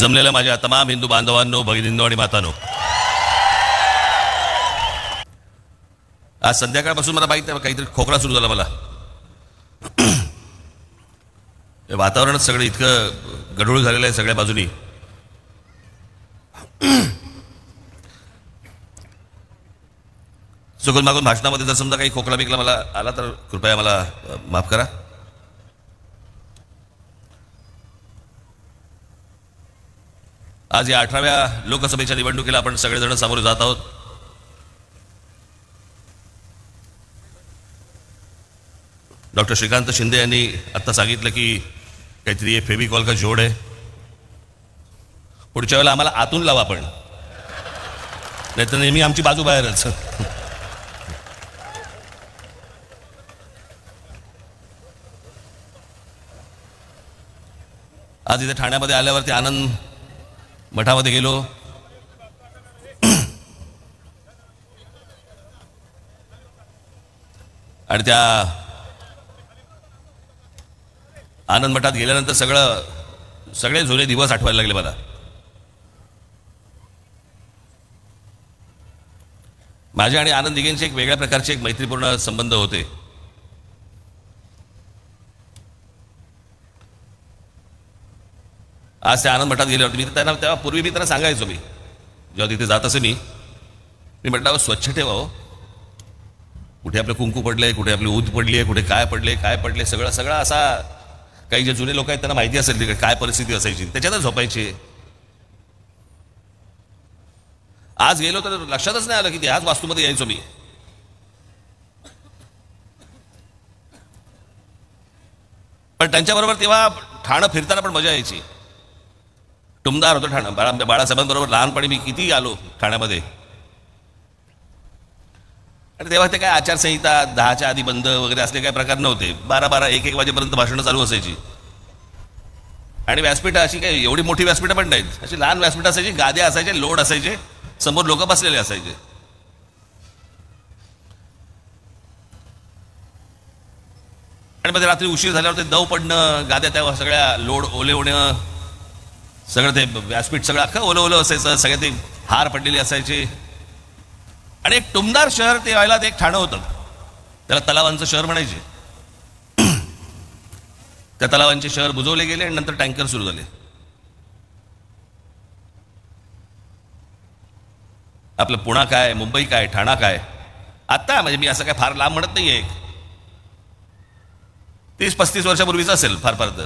जमलेल्या माझ्या तमाम हिंदू बांधवांनो, भगिनींनो आणि मातांनो, आज संध्याकाळपासून मला माहित आहे काहीतरी खोकला सुरू झाला मला. वातावरणच सगळं इतकं गढूळ झालेलं आहे सगळ्या बाजूनी. चुकून मागून भाषणामध्ये जर समजा काही खोकला बिकला मला आला तर कृपया मला माफ करा. आज या 18व्या लोकसभेच्या निवडणुकीला आपण सगळेजण सामोरे जात आहोत. डॉक्टर श्रीकांत शिंदे यांनी आता सांगितलं की काहीतरी फेविकॉल का जोड आहे. पुढच्या वेळेला आम्हाला आतून लावा आपण, नाहीतर नेहमी आमची बाजू बाहेरच. आज इथे ठाण्यामध्ये आल्यावरती आनंद मठामध्ये गेलो. आणि त्या आनंद मठात गेल्यानंतर सगळे जुने दिवस आठवायला लागले मला. माझे आणि आनंद दिघेंचे एक वेगळ्या प्रकारचे एक मैत्रीपूर्ण संबंध होते. आज त्या आनंद मठात गेल्यावरती मी त्यांना तेव्हा मी त्यांना सांगायचो, मी जेव्हा तिथे जात असे मी म्हटलं स्वच्छ ठेवा हो. कुठे आपलं कुंकू पडलंय, कुठे आपली ऊद पडली आहे, कुठे काय पडले सगळं असा. काही जे जुने लोक आहेत त्यांना माहिती असेल तिकडे काय परिस्थिती असायची, त्याच्यातच झोपायची. आज गेलो तर लक्षातच नाही आलं की ह्याच वास्तूमध्ये यायचो मी. पण त्यांच्याबरोबर तेव्हा ठाणं फिरताना पण मजा यायची. टुमदार होतं ठाणं. बाळासाहेबांबरोबर लहानपणी मी किती आलो ठाण्यामध्ये. आणि तेव्हा ते काय आचारसंहिता 10च्या आधी बंद वगैरे असले काही प्रकार नव्हते. 12 1 वाजेपर्यंत भाषणं चालू असायची. आणि व्यासपीठं अशी काही एवढी मोठी व्यासपीठं पण नाहीत, अशी लहान व्यासपीठं असायची, गाद्या असायचे, लोड असायचे, समोर लोक बसलेले असायचे. आणि मध्ये रात्री उशीर झाल्यावर ते दव पडणं, गाद्या त्या सगळ्या लोड ओले होणं, सगळं ते व्यासपीठ सगळं अख्खं ओलं असायचं, सगळे ते हार पडलेले असायचे. आणि एक टुमदार शहर ते व्हायला ते एक ठाणं होतं. त्याला तलावांचं शहर म्हणायचे. त्या तलावांचे शहर बुजवले गेले आणि नंतर टँकर सुरू झाले. आपलं पुणा काय, मुंबई काय, ठाणा काय. आता म्हणजे मी असं काय फार लांब म्हणत नाहीये, 30-35 वर्षापूर्वीच असेल फार तर.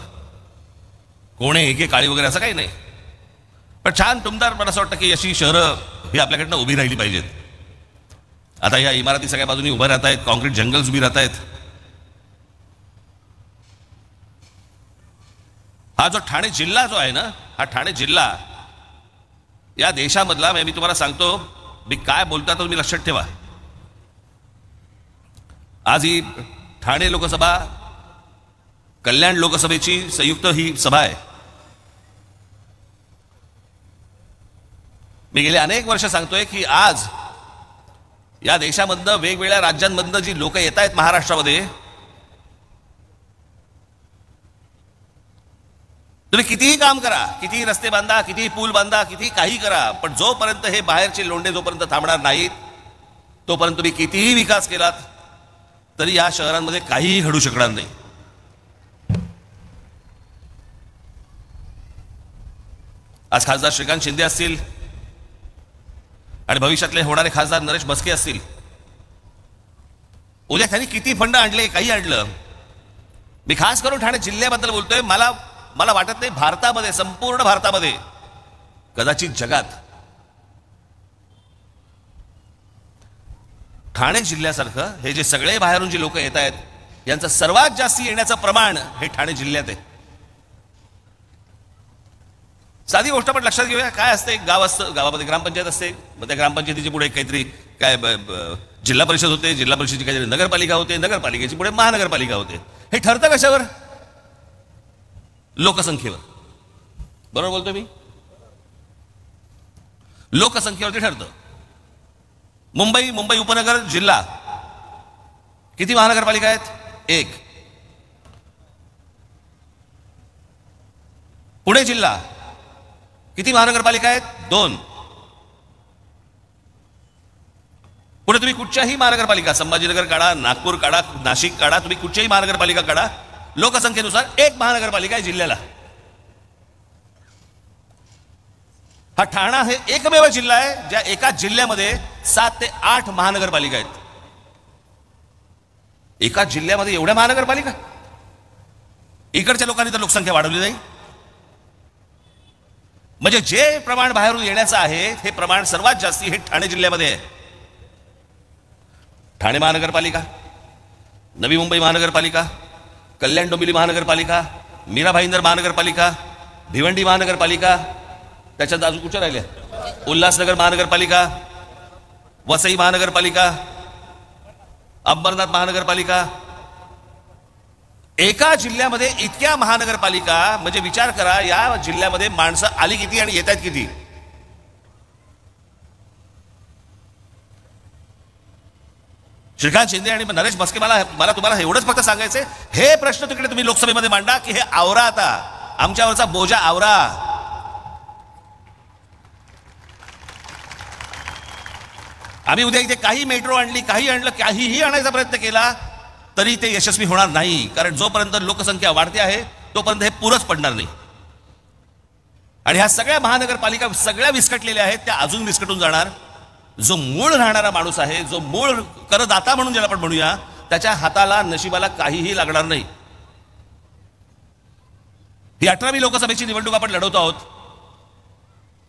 कोण आहे एके काळी वगैरे असं काही नाही. पण छान टुमदार मला असं वाटतं की अशी शहरं ही आपल्याकडनं उभी राहिली पाहिजेत. आता या इमारती सगळ्या बाजूनी उभ्या राहत आहेत, कॉन्क्रीट जंगल्स उभी राहत आहेत. हा जो ठाणे जिल्हा जो आहे ना, हा ठाणे जिल्हा या देशामधला, मी तुम्हाला सांगतो, मी काय बोलता तर तुम्ही लक्षात ठेवा. आज ही ठाणे लोकसभा कल्याण लोकसभेची संयुक्त ही सभा आहे. मी गेले अनेक वर्ष सांगतोय की आज या देशामधनं वेगवेगळ्या राज्यांमधनं जी लोक येत आहेत महाराष्ट्रामध्ये, तुम्ही कितीही काम करा, कितीही रस्ते बांधा, कितीही पूल बांधा, कितीही काही करा, पण जोपर्यंत हे बाहेरचे लोंढे जोपर्यंत थांबणार नाहीत तोपर्यंत तुम्ही कितीही विकास केलात तरी या शहरांमध्ये काहीही घडू शकणार नाही. आज खासदार श्रीकांत शिंदे असतील आणि भविष्यातले होणारे खासदार नरेश म्हस्के असतील, उद्या त्यांनी किती फंड आणले, काही आणलं. मी खास करून ठाणे जिल्ह्याबद्दल बोलतोय. मला वाटत नाही भारतामध्ये, संपूर्ण भारतामध्ये, कदाचित जगात ठाणे जिल्ह्यासारखं हे जे सगळे बाहेरून जे लोक येत आहेत यांचं सर्वात जास्त येण्याचं प्रमाण हे ठाणे जिल्ह्यात आहे. साधी गोष्ट पण लक्षात घेऊया. काय असते, एक गाव असतं, गावामध्ये ग्रामपंचायत असते, मग त्या ग्रामपंचायतीच्या पुढे काहीतरी काय जिल्हा परिषद होते, जिल्हा परिषदेची काहीतरी नगरपालिका होते, नगरपालिकेची पुढे महानगरपालिका होते. हे ठरतं कशावर? लोकसंख्येवर. बरोबर बोलतोय मी? लोकसंख्येवरती ठरतं. मुंबई उपनगर जिल्हा, किती महानगरपालिका आहेत? 1. पुणे जिल्हा किती महानगरपालिका आहेत? 2. पुढे तुम्ही कुठच्याही महानगरपालिका, संभाजीनगर काढा, नागपूर काढा, नाशिक काढा, तुम्ही कुठच्याही महानगरपालिका काढा, लोकसंख्येनुसार 1 महानगरपालिका आहे जिल्ह्याला. हा ठाणा हे एकमेव जिल्हा आहे ज्या एका जिल्ह्यामध्ये 7 ते 8 महानगरपालिका आहेत. एका जिल्ह्यामध्ये एवढ्या महानगरपालिका. इकडच्या लोकांनी तर लोकसंख्या वाढवली नाही. म्हणजे जे प्रमाण बाहेरून येण्याचं आहे हे प्रमाण सर्वात जास्ती हे ठाणे जिल्ह्यामध्ये आहे. ठाणे महानगरपालिका, नवी मुंबई महानगरपालिका, कल्याण डोंबिवली महानगरपालिका, मीरा भाईंदर महानगरपालिका, भिवंडी महानगरपालिका, त्याच्यात अजून कुठे राहिले? उल्हासनगर महानगरपालिका, वसई महानगरपालिका, अंबरनाथ महानगरपालिका. एका जिल्ह्यामध्ये इतक्या महानगरपालिका. म्हणजे विचार करा या जिल्ह्यामध्ये माणसं आली किती आणि येत आहेत किती. श्रीकांत शिंदे आणि नरेश भस्के, मला तुम्हाला एवढंच फक्त सांगायचंय, हे प्रश्न तिकडे तुम्ही लोकसभेमध्ये मांडा की हे आवरा, आता आमच्यावरचा बोजा आवरा. आम्ही उद्या इथे काही मेट्रो आणली, काही आणलं, काहीही आणायचा प्रयत्न केला तरी ते यशस्वी होणार नाही. कारण जोपर्यंत लोकसंख्या वाढते आहे तोपर्यंत हे पुरच पडणार नाही. आणि ह्या सगळ्या महानगरपालिका सगळ्या विस्कटलेल्या आहेत, त्या अजून विस्कटून जाणार. जो मूळ राहणारा माणूस आहे, जो मूळ करदाता म्हणून ज्याला आपण म्हणूया, त्याच्या हाताला नशिबाला काहीही लागणार नाही. ही 18वी लोकसभेची निवडणूक आपण लढवतो आहोत.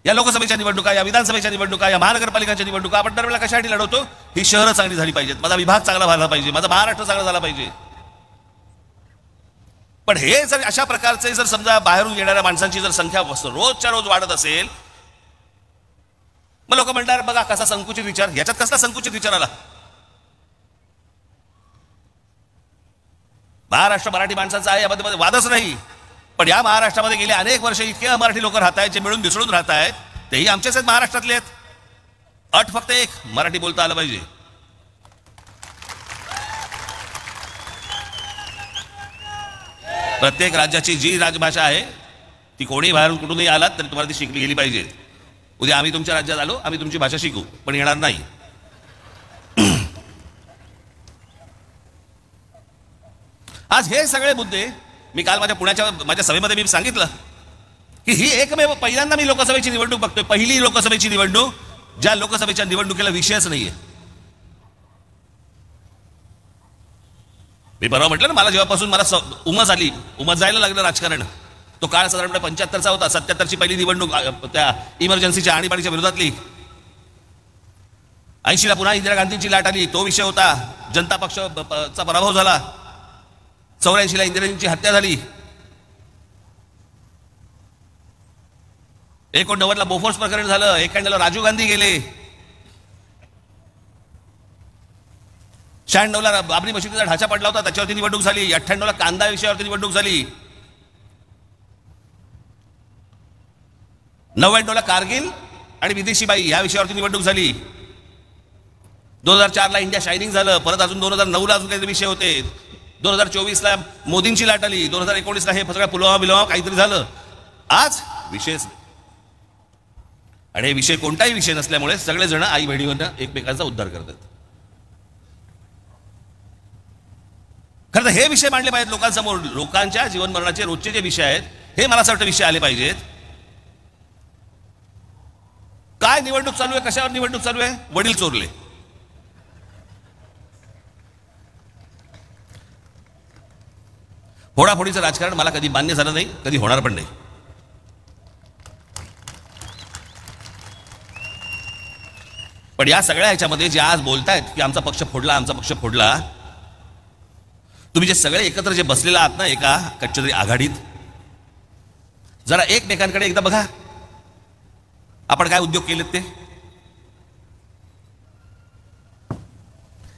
या लोकसभेच्या निवडणुका, या विधानसभेच्या निवडणुका, या महानगरपालिकांच्या निवडणुका आपण दरवेळेला कशासाठी लढवतो? ही शहरं चांगली झाली पाहिजेत, माझा विभाग चांगला व्हायला पाहिजे, माझा महाराष्ट्र चांगला झाला पाहिजे. पण हे जर अशा प्रकारचे जर समजा बाहेरून येणाऱ्या माणसांची जर संख्या रोजच्या रोज वाढत असेल, मग लोक म्हणणार बघा कसा संकुचित विचार. याच्यात कसला संकुचित विचार आला? महाराष्ट्र मराठी माणसांचा आहे, यामध्ये वादच नाही. पण या महाराष्ट्रामध्ये गेले अनेक वर्ष इतके मराठी लोक राहत आहेत, जे मिळून मिसळून राहत आहेत, तेही आमचेच आहेत, महाराष्ट्रातले आहेत. अट फक्त एक, मराठी बोलता आलं पाहिजे. प्रत्येक राज्याची जी राजभाषा आहे ती कोणी बाहेरून कुठूनही आलात तरी तुम्हाला ती शिकली गेली पाहिजे. उद्या आम्ही तुमच्या राज्यात आलो, आम्ही तुमची भाषा शिकू, पण येणार नाही. आज हे सगळे मुद्दे मी काल माझ्या सभेमध्ये मी सांगितलं की ही एकमेव पहिल्यांदा मी लोकसभेची निवडणूक बघतोय, पहिली लोकसभेची निवडणूक ज्या लोकसभेच्या निवडणुकीला विषयच नाहीये. मी परवा म्हटलं ना, मला जेव्हापासून मला उमज जायला लागलं राजकारण, तो काळ साधारणपणे 75चा होता. 77ची पहिली निवडणूक त्या इमर्जन्सीच्या आणीबाणीच्या विरोधातली. 80ला पुन्हा इंदिरा गांधींची लाट आली, तो विषय होता. जनता पक्षाचा पराभव झाला. 84ला इंदिराजींची हत्या झाली. 89ला बोफोर्स प्रकरण झालं. 91ला राजीव गांधी गेले. 96ला बाबरी मशिदीचा ढाचा पडला होता, त्याच्यावरती निवडणूक झाली. 98ला कांदा विषयावरती निवडणूक झाली. 99ला कारगिल आणि विदेशी बाई या विषयावरती निवडणूक झाली. 2004ला इंडिया शायनिंग झालं. परत अजून 2009ला अजून काही विषय होते. 2024ला मोदींची लाट आली. 2019ला हे सगळं पुलवामा काहीतरी झालं. आज विषयच नाही. आणि हे विषय कोणताही विषय नसल्यामुळे सगळेजण आई बहिणीवरनं एकमेकांचा उद्धार करतात. खरं तर हे विषय मांडले पाहिजेत लोकांसमोर. लोकांच्या जीवन मरणाचे रोजचे जे विषय आहेत हे मला असं वाटतं विषय आले पाहिजेत. काय निवडणूक चालू आहे, कशावर निवडणूक चालू आहे? वडील चोरले. फोडाफोडीचं राजकारण मला कधी मान्य झालं नाही, कधी होणार पण नाही. पण या सगळ्या ह्याच्यामध्ये जे आज बोलतायत की आमचा पक्ष फोडला, आमचा पक्ष फोडला, तुम्ही जे सगळे एकत्र जे बसलेला आहात ना एका कच्च्यातरी आघाडीत, जरा एकमेकांकडे एकदा बघा. आपण काय उद्योग केलेत ते.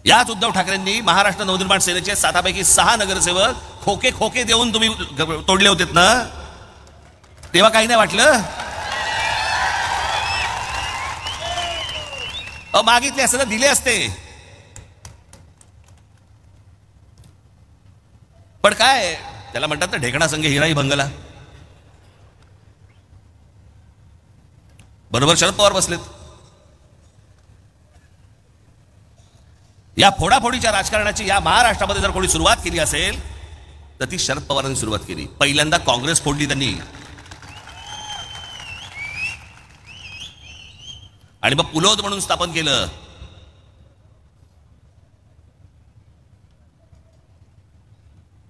याच उद्धव ठाकरेंनी महाराष्ट्र नवनिर्माण सेनेचे 7पैकी 6 नगरसेवक खोके देऊन तुम्ही तोडले होते ना, तेव्हा काही नाही वाटलं. मागितले असते ना, दिले असते. पण काय त्याला म्हणतात ना, ढेकणा संघ हिराई भंगला. बरोबर शरद पवार बसलेत. या फोडाफोडीच्या राजकारणाची या महाराष्ट्रामध्ये जर कोणी सुरुवात केली असेल तर ती शरद पवारांनी सुरुवात केली. पहिल्यांदा काँग्रेस फोडली त्यांनी आणि मग पुलोद म्हणून स्थापन केलं.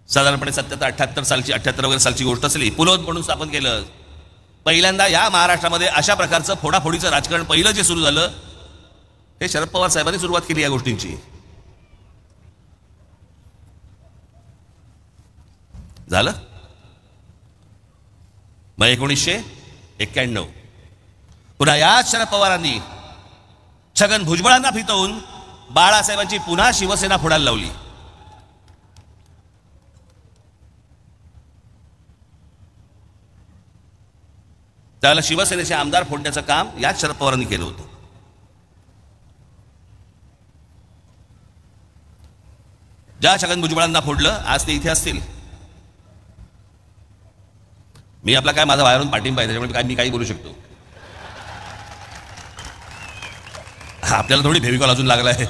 साधारणपणे 77-78 सालची 78 वगैरे सालची गोष्ट असली. पुलोद म्हणून स्थापन केलं. पहिल्यांदा या महाराष्ट्रामध्ये अशा प्रकारचं फोडाफोडीचं राजकारण पहिलं जे सुरू झालं हे शरद पवार साहेबांनी सुरुवात केली या गोष्टींची. झालं मग 1991 पुन्हा याच शरद पवारांनी छगन भुजबळांना फितवून बाळासाहेबांची पुन्हा शिवसेना फोडायला लावली. त्यावेळेला शिवसेनेचे आमदार फोडण्याचं काम याच शरद पवारांनी केलं होतं. ज्या छगन भुजबळांना फोडलं आज ते इथे असतील. मी आपला काय माझा बाहेरून पाठिंबा आहे त्याच्यामुळे काय मी काही बोलू शकतो. आपल्याला थोडी फेविकॉल अजून लागला आहे.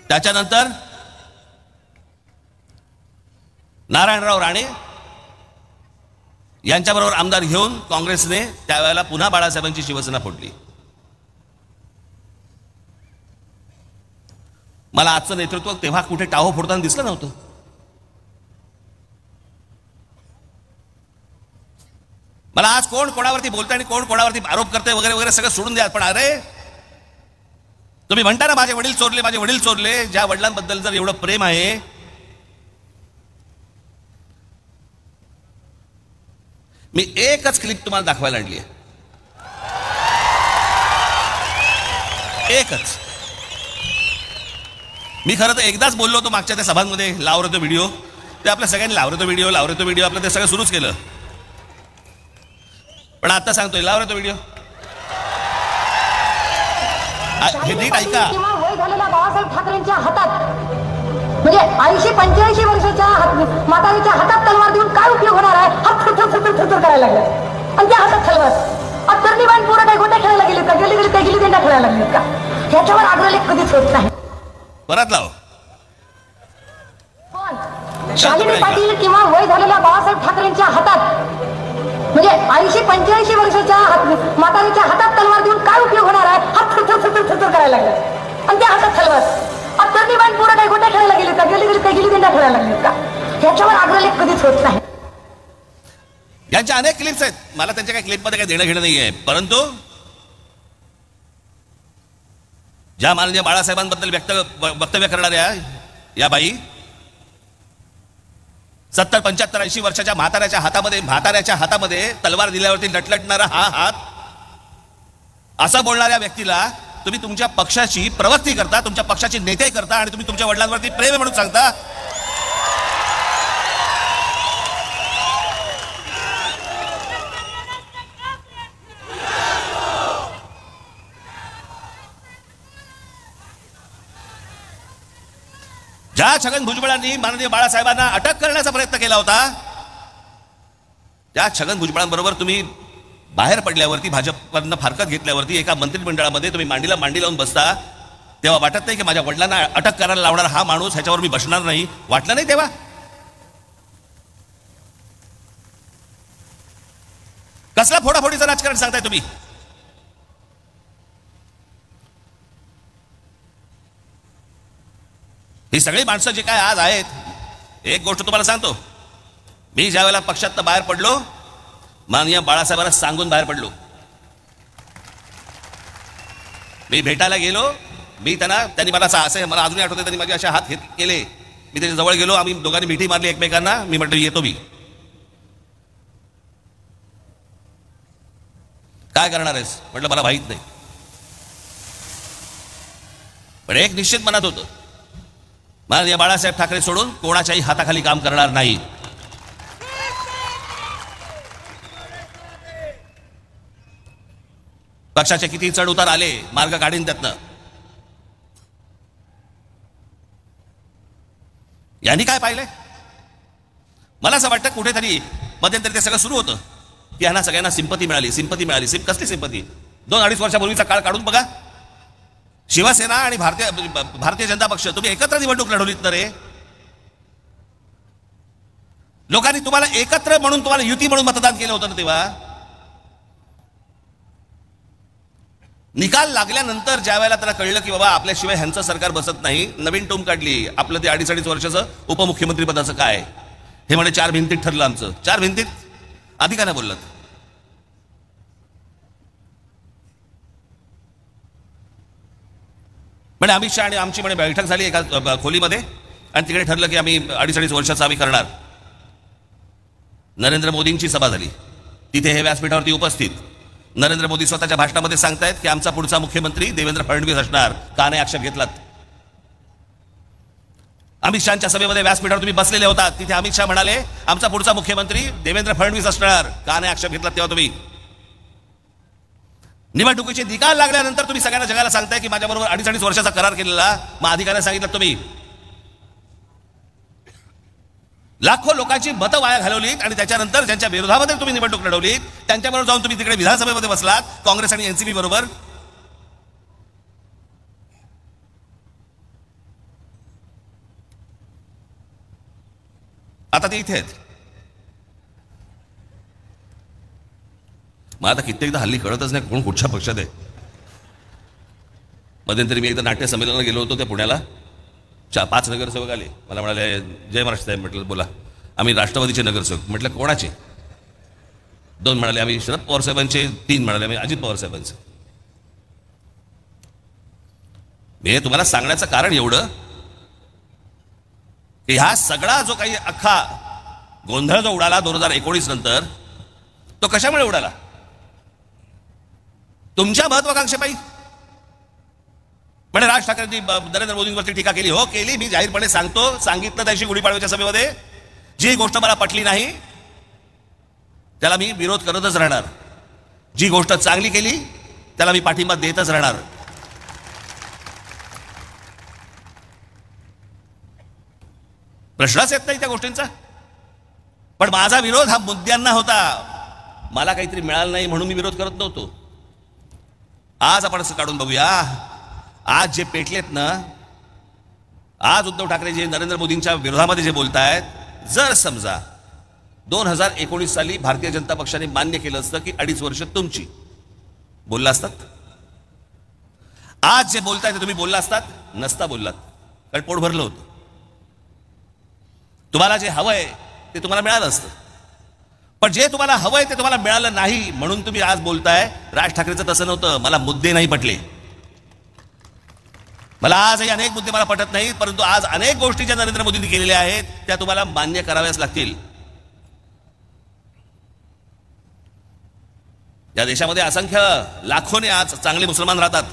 त्याच्यानंतर नारायणराव राणे यांच्याबरोबर आमदार घेऊन काँग्रेसने त्यावेळेला पुन्हा बाळासाहेबांची शिवसेना फोडली. मला आजचं नेतृत्व तेव्हा कुठे टाहो फोडताना दिसलं नव्हतं. मला आज कोण कोणावरती बोलतंय आणि कोण कोणावरती आरोप करते वगैरे वगैरे सगळं सोडून द्या. पण अरे तुम्ही म्हणता ना माझे वडील चोरले. ज्या वडिलांबद्दल जर एवढं प्रेम आहे मी एकच क्लिप तुम्हाला दाखवायला आणली आहे. एकच. मी खरं तर एकदाच बोललो होतो मागच्या त्या सभांमध्ये लावतो व्हिडिओ. ते आपल्या सगळ्यांनी लावतो व्हिडिओ आपलं ते सगळं सुरूच केलं. पण आता सांगतोय लावतो व्हिडिओ. हे नीट ऐका. वय झालेल्या बाळासाहेब ठाकरेंच्या हातात म्हणजे 80-85 वर्षाच्या म्हातारीच्या हातात तलवार देऊन काय उपयोग होणार आहे. हात थरथर करायला लागले आणि त्या हातात तलवार. अत्तरणी बाण पोरं काय गोट्या खेळायला गेली का गेली देंडा खेळायला लागली का ह्याच्यावर आग्रह कधीच होत नाही. परत लाव. शालिनी पाटील किंवा वय झालेल्या बाळासाहेब ठाकरेंच्या हातात म्हणजे 80-85 वर्षाच्या म्हातारीच्या हातात तलवार देऊन काय उपयोग होणार आहे. हात थरथर करायला लागले आणि त्या हातात तलवार. अत्तरणी बाण पोरं काय गोट्या खेळायला गेली का गेली देंडा खेळायला लागली का ह्याच्यावर आग्रह कधीच होत नाही. यांच्या अनेक क्लिप्स आहेत. मला त्यांच्या काही क्लिपमध्ये काही देणं घेणं नाही आहे. परंतु ज्या माननीय बाळासाहेबांबद्दल वक्तव्य करणाऱ्या या बाई 70-75-80 वर्षाच्या म्हाताऱ्याच्या हातामध्ये तलवार दिल्यावरती लटलटणारा हा हात असं बोलणाऱ्या व्यक्तीला तुम्ही तुमच्या पक्षाची प्रवक्ती करता, तुमच्या पक्षाचे नेते करता आणि तुम्ही तुमच्या वडिलांवरती प्रेम म्हणून सांगता. ज्या छगन भुजबळांनी माननीय बाळासाहेबांना अटक करण्याचा प्रयत्न केला होता त्या छगन भुजबळांबरोबर तुम्ही बाहेर पडल्यावरती भाजपवरनं फारकत घेतल्यावरती एका मंत्रिमंडळामध्ये तुम्ही मांडी लावून बसता तेव्हा वाटत नाही की माझ्या वडिलांना अटक करायला लावणार हा माणूस ह्याच्यावर मी बसणार नाही. वाटलं नाही तेव्हा. कसला फोडाफोडीचं राजकारण सांगताय तुम्ही. ही सगळी माणसं जे काय आज आहेत. एक गोष्ट तुम्हाला सांगतो. मी ज्या वेळेला पक्षात बाहेर पडलो माननीय बाळासाहेबांना सांगून बाहेर पडलो. मी भेटायला गेलो. त्यांनी मला असं मला अजूनही आठवते त्यांनी माझे असे हात केले. मी त्याच्या जवळ गेलो. आम्ही दोघांनी मिठी मारली एकमेकांना. मी म्हटलं येतो मी. काय करणार आहेस म्हटलं मला माहित नाही. पण एक निश्चित मनात होतं माननीय बाळासाहेब ठाकरे सोडून कोणाच्याही हाताखाली काम करणार नाही. पक्षाचे किती चढ उतार आले, मार्ग काढीन त्यातनं. यांनी काय पाहिलंय? मला असं वाटतं कुठेतरी मध्यंतरी ते सगळं सुरू होतं की यांना सगळ्यांना सिंपती मिळाली. कसली सिंपती? 2-2.5 वर्षापूर्वीचा काळ काढून बघा. शिवसेना आणि भारतीय जनता पक्ष तुम्ही एकत्र निवडणूक लढवलीत ना रे. लोकांनी तुम्हाला एकत्र म्हणून, तुम्हाला युती म्हणून मतदान केलं होतं ना. तेव्हा निकाल लागल्यानंतर ज्या वेळेला त्याला कळलं की बाबा आपल्याशिवाय ह्यांचं सरकार बसत नाही, नवीन टोम काढली. आपलं ते 2.5 वर्षाचं उपमुख्यमंत्री पदाचं काय, हे म्हणे 4 भिंतीत ठरलं आमचं. 4 भिंतीत आधी का नाही बोललात? म्हणजे अमित शहा आणि आमची म्हणे बैठक झाली एका खोलीमध्ये आणि तिकडे ठरलं की आम्ही 2.5 वर्षाचं आम्ही करणार. नरेंद्र मोदींची सभा झाली, तिथे हे व्यासपीठावरती उपस्थित. नरेंद्र मोदी स्वतःच्या भाषणामध्ये सांगतायत की आमचा पुढचा मुख्यमंत्री देवेंद्र फडणवीस असणार. का नाही आक्षेप घेतलात? अमित शहाच्या सभेमध्ये व्यासपीठावर तुम्ही बसलेले होता, तिथे अमित शहा म्हणाले आमचा पुढचा मुख्यमंत्री देवेंद्र फडणवीस असणार. का नाही आक्षेप घेतलात तेव्हा तुम्ही? निवडणुकीचे निकाल लागल्यानंतर तुम्ही सगळ्यांना जगाला सांगताय की माझ्याबरोबर 2.5 वर्षाचा करार केलेला. मग अधिकाऱ्यांना सांगितलं तुम्ही? लाखो लोकांची मतं वाया घालवलीत आणि त्याच्यानंतर ज्यांच्या विरोधामध्ये तुम्ही निवडणूक लढवलीत त्यांच्याबरोबर जाऊन तुम्ही तिकडे विधानसभेमध्ये बसलात काँग्रेस आणि एनसीपी बरोबर. आता ते इथे आहेत. मग आता कित्येकदा हल्ली कळतच नाही कोण कुठच्या पक्षात आहे. मध्यंतरी मी एकदा नाट्य संमेलनाला गेलो होतो त्या पुण्याला. 5 नगरसेवक आले, मला म्हणाले जय महाराष्ट्र साहेब. म्हटलं बोला. आम्ही राष्ट्रवादीचे नगरसेवक. म्हटलं कोणाचे? 2 म्हणाले आम्ही शरद पवार साहेबांचे. 3 म्हणाले आम्ही अजित पवार साहेबांचे. हे तुम्हाला सांगण्याचं कारण एवढं की ह्या सगळा जो काही अख्खा गोंधळ जो उडाला 2019 नंतर, तो कशामुळे उडाला? तुमच्या महत्वाकांक्षेपायी. म्हणजे राज ठाकरेंनी नरेंद्र मोदींवरती टीका केली. हो केली. मी जाहीरपणे सांगितलं त्याशी गुढीपाडव्याच्या सभेमध्ये, जी गोष्ट मला पटली नाही त्याला मी विरोध करतच राहणार. जी गोष्ट चांगली केली त्याला मी पाठिंबा देतच राहणार. प्रश्नच येत नाही त्या गोष्टींचा. पण माझा विरोध हा मुद्द्यांना होता. मला काहीतरी मिळालं नाही म्हणून मी विरोध करत नव्हतो. आज आपण असं काढून बघूया. आज जे पेटलेत ना, आज उद्धव ठाकरे जे नरेंद्र मोदींच्या विरोधामध्ये जे बोलतायत, जर समजा 2019 साली भारतीय जनता पक्षाने मान्य केलं असतं की 2.5 वर्ष तुमची, बोलला असतात? आज जे बोलताय ते तुम्ही बोलला असतात? नसता बोललात, कारण पोट भरलं होतं. तुम्हाला जे हवंय ते तुम्हाला मिळालं असतं. पण जे तुम्हाला हवंय ते तुम्हाला मिळालं नाही म्हणून तुम्ही आज बोलताय. राज ठाकरेंचं तसं नव्हतं. मला मुद्दे नाही पटले. मला आजही अनेक मुद्दे मला पटत नाहीत, परंतु आज अनेक गोष्टी ज्या नरेंद्र मोदींनी केलेल्या आहेत त्या तुम्हाला मान्य कराव्याच लागतील. या देशामध्ये असंख्य लाखोने आज चांगले मुसलमान राहतात.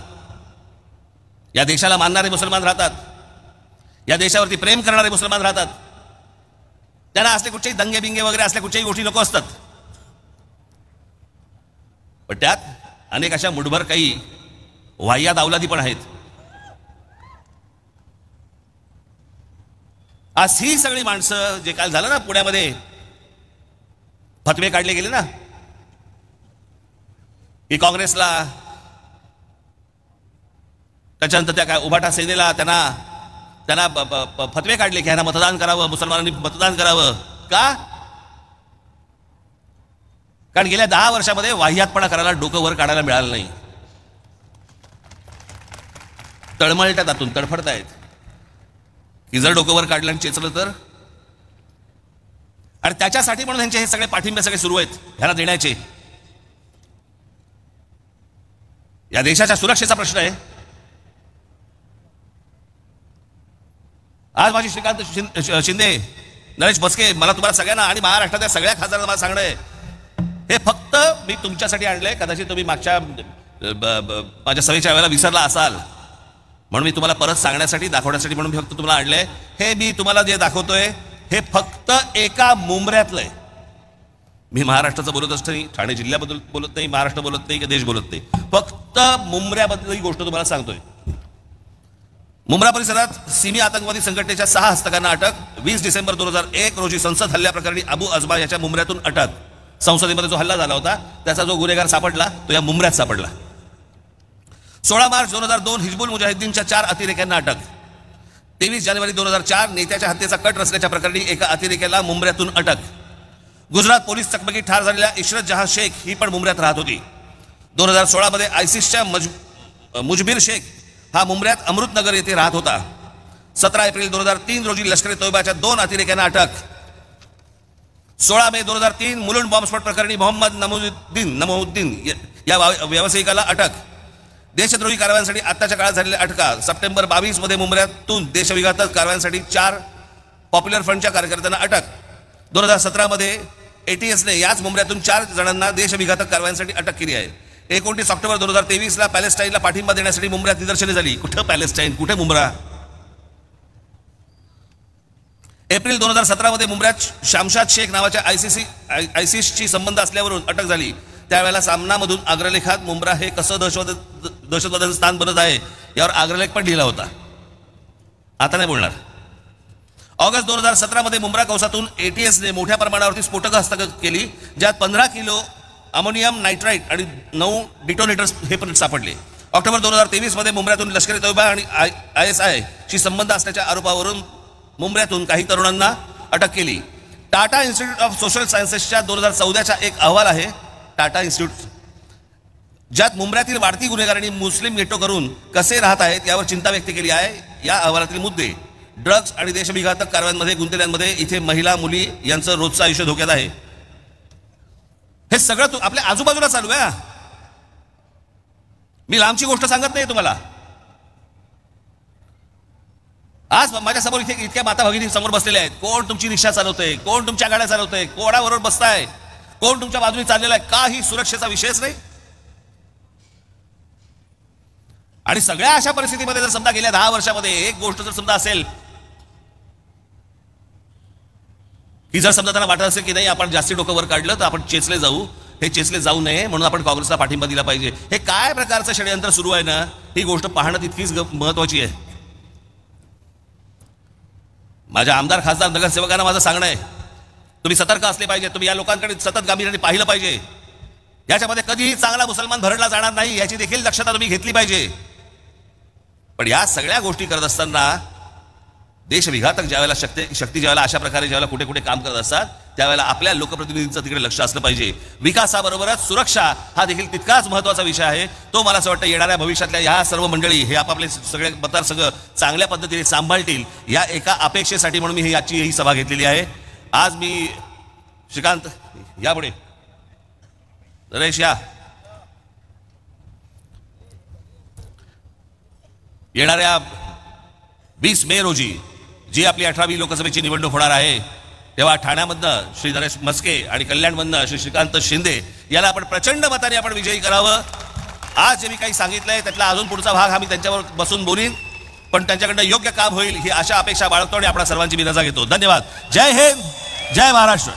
या देशाला मानणारे मुसलमान राहतात. या देशावरती प्रेम करणारे मुसलमान राहतात. त्यांना असले कुठचेही दंगे बिंगे वगैरे असल्या कुठच्याही गोष्टी नको असतात. पण त्यात अनेक अशा मुठभर काही वाह्यात अवलादी पण आहेत. आज ही सगळी माणसं, जे काल झालं ना पुण्यामध्ये, फतवे काढले गेले ना की काँग्रेसला, त्याच्यानंतर त्या काय उभाटा सेनेला त्यांना फतवे काढले की ह्यांना मतदान करावं, मुसलमानांनी मतदान करावं. का? कारण गेल्या 10 वर्षामध्ये वाह्यातपणा करायला, डोकं वर काढायला मिळालं नाही. तळमळत्यात, आतून तडफडतायत की जर डोकं वर काढलं आणि चेचलं तर. आणि त्याच्यासाठी म्हणून त्यांचे हे सगळे पाठिंबे सगळे सुरू आहेत ह्याला देण्याचे. या देशाच्या सुरक्षेचा प्रश्न आहे. आज माझी श्रीकांत शिंदे, नरेश भस्के, मला तुम्हाला सगळ्यांना आणि महाराष्ट्रातल्या सगळ्या खासदारांना मला सांगणं आहे, हे फक्त मी तुमच्यासाठी आणलंय. कदाचित तुम्ही मागच्या माझ्या सभेच्या वेळेला विसरला असाल म्हणून मी तुम्हाला परत सांगण्यासाठी, दाखवण्यासाठी म्हणून मी फक्त तुम्हाला आणलंय. हे मी तुम्हाला जे दाखवतोय हे फक्त एका मुंबऱ्यातलंय. मी महाराष्ट्राचं बोलत नाही, ठाणे जिल्ह्याबद्दल बोलत नाही, महाराष्ट्र बोलत नाही की देश बोलत नाही, फक्त मुंबऱ्याबद्दल ही गोष्ट तुम्हाला सांगतोय. मुंब्रा परिसरात सिमी आतंकवादी संघटनेच्या 6 हस्तकांना अटक. 20 डिसेंबर 2001 रोजी संसद हल्ल्याप्रकरणी अबू अजबा याच्या मुंबऱ्यातून अटक. संसदेमध्ये जो हल्ला झाला होता त्याचा जो गुन्हेगार सापडला तो या मुंबऱ्यात सापडला. 16 मार्च 2002 हिजबुल मुजाहिद्दीनच्या 4 अतिरेक्यांना अटक. 23 जानेवारी 2004 नेत्याच्या हत्येचा कट रचल्याच्या प्रकरणी एका अतिरेक्याला मुंबऱ्यातून अटक. गुजरात पोलीस चकमकीत ठार झालेल्या इशरत जहां शेख ही पण मुंबऱ्यात राहत होती. 2016 मध्ये आयसिसच्या मुजबिर शेख हा मुंबऱ्यात अमृतनगर येथे राहत होता. 17 एप्रिल 2003 रोजी लष्कर ए तोयबाच्या 2 अतिरेक्यांना अटक. 16 मे 2003 मुलुंड बॉम्बस्फोट प्रकरणी मोहम्मद नमोउद्दीन या व्यावसायिकाला अटक. देशद्रोही कारवायांसाठी आताच्या काळात झालेल्या अटका. सप्टेंबर 22 मध्ये मुंबऱ्यातून देशविघातक कारवायांसाठी 4 पॉप्युलर फ्रंटच्या कार्यकर्त्यांना अटक. 2017 मध्ये एटीएसने याच मुंबऱ्यातून 4 जणांना देशविघातक कारवायांसाठी अटक केली आहे. 29 ऑक्टोबर 2023 पॅलेस्टाईनला पाठिंबा देण्यासाठी मुंबऱ्यात निदर्शने झाली. कुठं पॅलेस्टाईन, कुठे मुंब्रा? एप्रिल 2017 मध्ये मुंबऱ्यात शामशाद शेख नावाच्या आयसिसशी संबंध असल्यावरून अटक झाली. त्यावेळेला सामनामधून अग्रलेखात मुंब्रा हे कसं दहशतवादाचं स्थान बनत आहे यावर अग्रलेख पण लिहिला होता. आता नाही बोलणार. ऑगस्ट 2017 मध्ये मुंब्रा कौसातून एटीएसने मोठ्या प्रमाणावरती स्फोटकं हस्तगत केली, ज्यात 15 किलो अमोनियम नायट्राईट आणि 9 डिटोनेटर्स हे पण सापडले. ऑक्टोबर 2023 मध्ये मुंबऱ्यातून लष्कर ए तोयबा आणि ISI शी संबंध असल्याच्या आरोपावरून मुंबऱ्यातून काही तरुणांना अटक केली. टाटा इन्स्टिट्यूट ऑफ सोशल सायन्सेसच्या 2014चा एक अहवाल आहे, टाटा इन्स्टिट्यूट, ज्यात मुंबऱ्यातील वाढती गुन्हेगारांनी मुस्लिम गेटो करून कसे राहत आहेत यावर चिंता व्यक्त केली आहे. या अहवालातील मुद्दे ड्रग्ज आणि देशविघातक कारवायांमध्ये गुंतलेल्यांमध्ये इथे महिला मुली यांचं रोजचं आयुष्य धोक्यात आहे. हे सगळं आपल्या आजूबाजूला चालू आहे. मी लांबची गोष्ट सांगत नाही तुम्हाला. आज माझ्या समोर इथे इतक्या माता भगिनी समोर बसलेल्या आहेत. कोण तुमची रिक्षा चालवतंय, कोण तुमच्या गाड्या चालवतंय, कोणाबरोबर बसताय, कोण तुमच्या बाजूने चाललेला आहे, काही सुरक्षेचा विषयच नाही. आणि सगळ्या अशा परिस्थितीमध्ये जर समजा गेल्या 10 वर्षामध्ये एक गोष्ट जर समजा असेल की जर समजा त्यांना वाटत असेल की नाही आपण जास्ती डोकं वर काढलं तर आपण चेचले जाऊ, हे चेचले जाऊ नये म्हणून आपण काँग्रेसला पाठिंबा दिला पाहिजे. हे काय प्रकारचं षडयंत्र सुरू आहे ना, ही गोष्ट पाहणं तितकीच महत्वाची आहे. माझ्या आमदार खासदार नगरसेवकांना माझं सांगणं आहे, तुम्ही सतर्क असले पाहिजे. तुम्ही या लोकांकडे सतत गांभीर्याने पाहिलं पाहिजे. याच्यामध्ये कधीही चांगला मुसलमान भरडला जाणार नाही याची देखील दक्षता तुम्ही घेतली पाहिजे. पण या सगळ्या गोष्टी करत असताना देशविघातक ज्यावेळेला शक्ती ज्यावेळेला अशा प्रकारे ज्यावेळेला कुठे कुठे काम करत असतात त्यावेळेला आपल्या लोकप्रतिनिधींचं तिकडे लक्ष असलं पाहिजे. विकासाबरोबरच सुरक्षा हा देखील तितकाच महत्वाचा विषय आहे. तो मला असं वाटतं येणाऱ्या भविष्यातल्या ह्या सर्व मंडळी हे आपापले सगळे मतदारसंघ चांगल्या पद्धतीने सांभाळतील या एका अपेक्षेसाठी म्हणून मी याची ही सभा घेतलेली आहे. आज मी श्रीकांत या पुढे, नरेश या, येणाऱ्या 20 मे रोजी जी आपली 18वी लोकसभेची निवडणूक होणार आहे तेव्हा ठाण्यामधनं श्री नरेश मस्के आणि कल्याणमधनं श्री श्रीकांत शिंदे याला आपण प्रचंड मताने आपण विजयी करावं. आज जे मी काही सांगितलंय त्यातला अजून पुढचा भाग हा मी त्यांच्यावर बसून बोलीन, पण त्यांच्याकडनं योग्य काम होईल ही आशा अपेक्षा बाळगतो आणि आपल्या सर्वांची मी रजा घेतो. धन्यवाद. जय हिंद, जय महाराष्ट्र.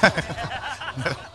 Ha ha ha.